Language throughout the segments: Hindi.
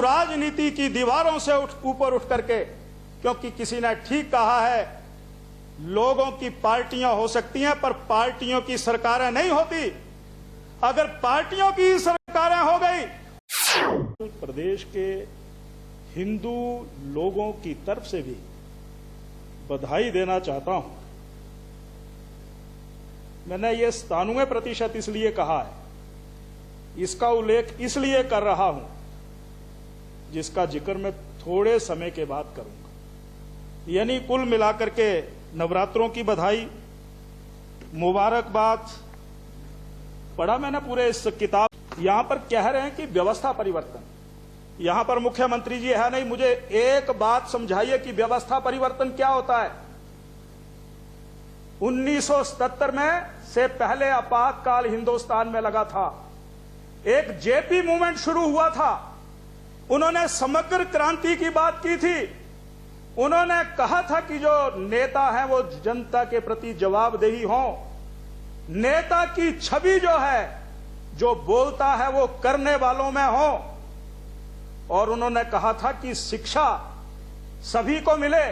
राजनीति की दीवारों से ऊपर उठ करके, क्योंकि किसी ने ठीक कहा है, लोगों की पार्टियां हो सकती हैं पर पार्टियों की सरकारें नहीं होती। अगर पार्टियों की सरकारें हो गई, प्रदेश के हिंदू लोगों की तरफ से भी बधाई देना चाहता हूं। मैंने ये 97% इसलिए कहा है, इसका उल्लेख इसलिए कर रहा हूं जिसका जिक्र मैं थोड़े समय के बाद करूंगा। यानी कुल मिलाकर के नवरात्रों की बधाई, मुबारकबाद। पढ़ा मैंने पूरे इस किताब। यहां पर कह रहे हैं कि व्यवस्था परिवर्तन, यहां पर मुख्यमंत्री जी है नहीं। मुझे एक बात समझाइए कि व्यवस्था परिवर्तन क्या होता है। 1977 में से पहले आपातकाल हिंदुस्तान में लगा था। एक जेपी मूवमेंट शुरू हुआ था। उन्होंने समग्र क्रांति की बात की थी। उन्होंने कहा था कि जो नेता हैं वो जनता के प्रति जवाबदेही हों। नेता की छवि जो है, जो बोलता है वो करने वालों में हो। और उन्होंने कहा था कि शिक्षा सभी को मिले,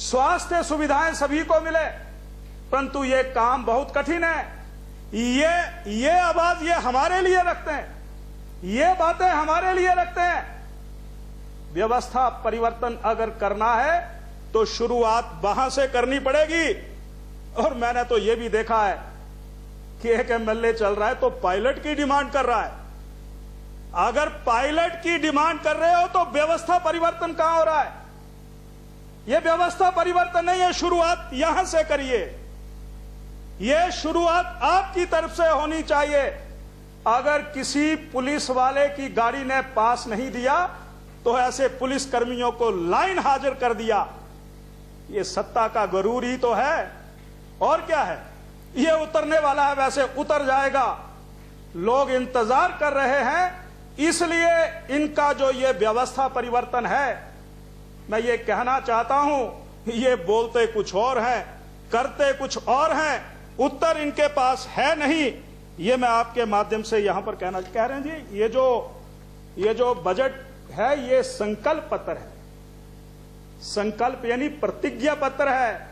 स्वास्थ्य सुविधाएं सभी को मिले, परंतु ये काम बहुत कठिन है। ये आवाज ये हमारे लिए रखते हैं, ये बातें हमारे लिए रखते हैं। व्यवस्था परिवर्तन अगर करना है तो शुरुआत वहां से करनी पड़ेगी। और मैंने तो यह भी देखा है कि एक एमएलए चल रहा है तो पायलट की डिमांड कर रहा है। अगर पायलट की डिमांड कर रहे हो तो व्यवस्था परिवर्तन कहां हो रहा है? यह व्यवस्था परिवर्तन नहीं है। शुरुआत यहां से करिए। यह शुरुआत आपकी तरफ से होनी चाहिए। अगर किसी पुलिस वाले की गाड़ी ने पास नहीं दिया तो ऐसे पुलिस कर्मियों को लाइन हाजिर कर दिया। यह सत्ता का गरूर ही तो है, और क्या है। यह उतरने वाला है, वैसे उतर जाएगा। लोग इंतजार कर रहे हैं, इसलिए इनका जो ये व्यवस्था परिवर्तन है, मैं ये कहना चाहता हूं, ये बोलते कुछ और हैं, करते कुछ और हैं, उत्तर इनके पास है नहीं। ये मैं आपके माध्यम से यहां पर कह रहे हैं जी, ये जो बजट है ये संकल्प पत्र है। संकल्प यानी प्रतिज्ञा पत्र है।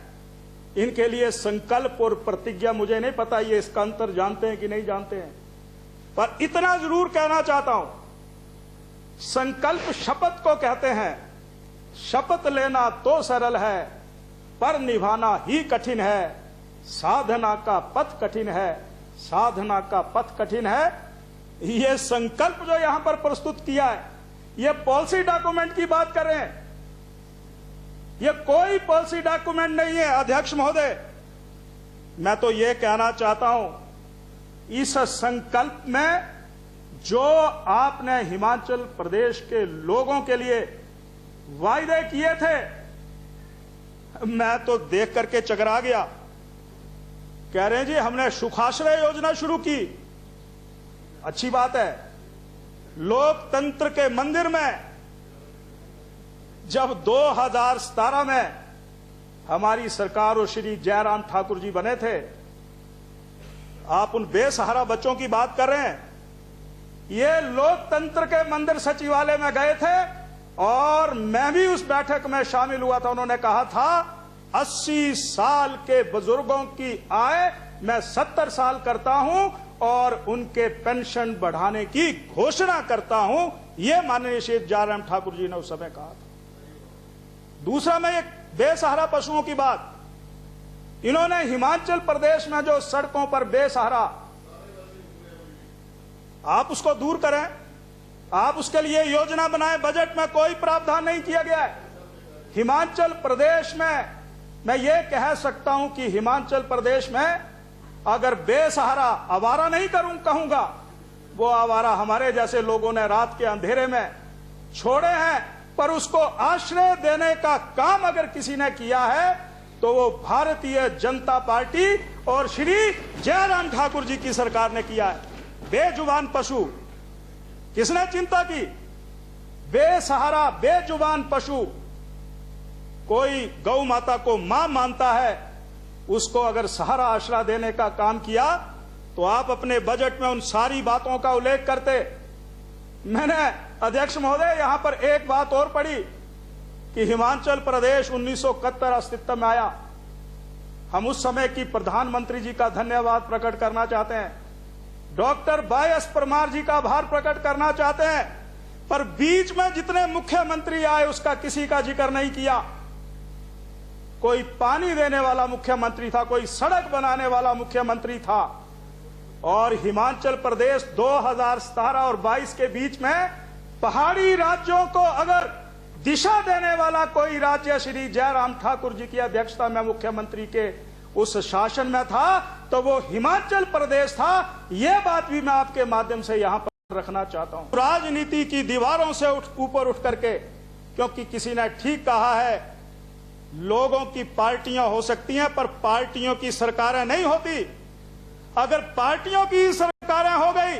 इनके लिए संकल्प और प्रतिज्ञा मुझे नहीं पता ये इसका अंतर जानते हैं कि नहीं जानते हैं, पर इतना जरूर कहना चाहता हूं, संकल्प शपथ को कहते हैं। शपथ लेना तो सरल है पर निभाना ही कठिन है। साधना का पथ कठिन है, साधना का पथ कठिन है। यह संकल्प जो यहां पर प्रस्तुत किया है, यह पॉलिसी डॉक्यूमेंट की बात कर रहे हैं। यह कोई पॉलिसी डॉक्यूमेंट नहीं है अध्यक्ष महोदय। मैं तो यह कहना चाहता हूं, इस संकल्प में जो आपने हिमाचल प्रदेश के लोगों के लिए वायदे किए थे, मैं तो देख करके चकरा गया। कह रहे हैं जी हमने सुखाश्रय योजना शुरू की, अच्छी बात है। लोकतंत्र के मंदिर में जब 2017 में हमारी सरकार और श्री जयराम ठाकुर जी बने थे, आप उन बेसहारा बच्चों की बात कर रहे हैं। ये लोकतंत्र के मंदिर सचिवालय में गए थे और मैं भी उस बैठक में शामिल हुआ था। उन्होंने कहा था 80 साल के बुजुर्गों की आय मैं 70 साल करता हूं और उनके पेंशन बढ़ाने की घोषणा करता हूं। यह माननीय श्री जयराम ठाकुर जी ने उस समय कहा था। दूसरा में एक बेसहारा पशुओं की बात, इन्होंने हिमाचल प्रदेश में जो सड़कों पर बेसहारा, आप उसको दूर करें, आप उसके लिए योजना बनाएं। बजट में कोई प्रावधान नहीं किया गया है। हिमाचल प्रदेश में मैं ये कह सकता हूं कि हिमाचल प्रदेश में अगर बेसहारा, आवारा नहीं कहूंगा, वो आवारा हमारे जैसे लोगों ने रात के अंधेरे में छोड़े हैं, पर उसको आश्रय देने का काम अगर किसी ने किया है तो वो भारतीय जनता पार्टी और श्री जयराम ठाकुर जी की सरकार ने किया है। बेजुबान पशु किसने चिंता की? बेसहारा बेजुबान पशु, कोई गौ माता को मां मानता है, उसको अगर सहारा आश्रय देने का काम किया तो आप अपने बजट में उन सारी बातों का उल्लेख करते। मैंने अध्यक्ष महोदय यहां पर एक बात और पढ़ी कि हिमाचल प्रदेश 1971 अस्तित्व में आया। हम उस समय की प्रधानमंत्री जी का धन्यवाद प्रकट करना चाहते हैं, डॉक्टर वाई.एस. परमार जी का आभार प्रकट करना चाहते हैं, पर बीच में जितने मुख्यमंत्री आए उसका किसी का जिक्र नहीं किया। कोई पानी देने वाला मुख्यमंत्री था, कोई सड़क बनाने वाला मुख्यमंत्री था, और हिमाचल प्रदेश 2017 और 22 के बीच में पहाड़ी राज्यों को अगर दिशा देने वाला कोई राज्य श्री जयराम ठाकुर जी की अध्यक्षता में मुख्यमंत्री के उस शासन में था तो वो हिमाचल प्रदेश था। यह बात भी मैं आपके माध्यम से यहां पर रखना चाहता हूं। राजनीति की दीवारों से ऊपर उठ करके, क्योंकि किसी ने ठीक कहा है, लोगों की पार्टियां हो सकती हैं पर पार्टियों की सरकारें नहीं होती। अगर पार्टियों की सरकारें हो गई